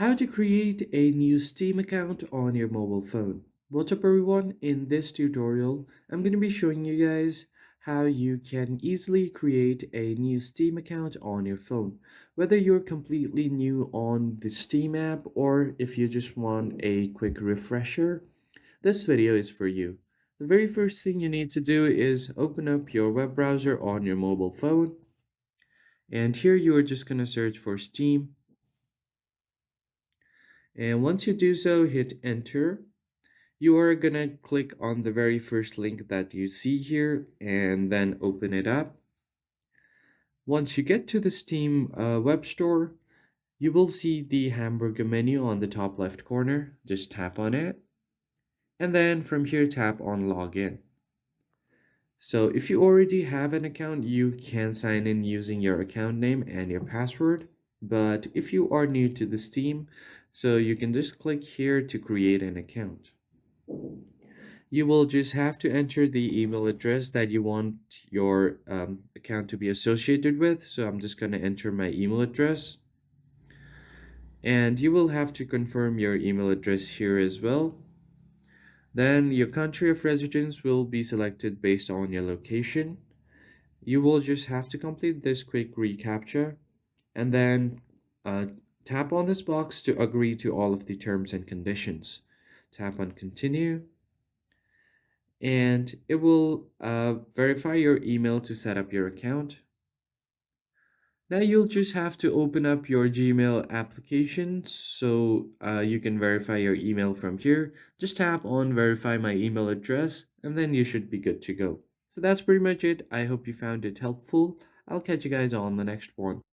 How to create a new Steam account on your mobile phone. What's up everyone? In this tutorial, I'm going to be showing you guys how you can easily create a new Steam account on your phone. Whether you're completely new on the Steam app or if you just want a quick refresher, this video is for you. The very first thing you need to do is open up your web browser on your mobile phone. And here you are just going to search for Steam. And once you do so, hit enter. You are gonna click on the very first link that you see here and then open it up. Once you get to the Steam web store, you will see the hamburger menu on the top left corner. Just tap on it. And then from here, tap on login. So if you already have an account, you can sign in using your account name and your password. But if you are new to the Steam, so you can just click here to create an account. You will just have to enter the email address that you want your account to be associated with. So I'm just going to enter my email address. And you will have to confirm your email address here as well. Then your country of residence will be selected based on your location. You will just have to complete this quick reCAPTCHA and then uh, tap on this box to agree to all of the terms and conditions. Tap on continue and it will verify your email to set up your account. Now you'll just have to open up your Gmail application so you can verify your email from here. Just tap on verify my email address and then you should be good to go. So that's pretty much it. I hope you found it helpful. I'll catch you guys on the next one.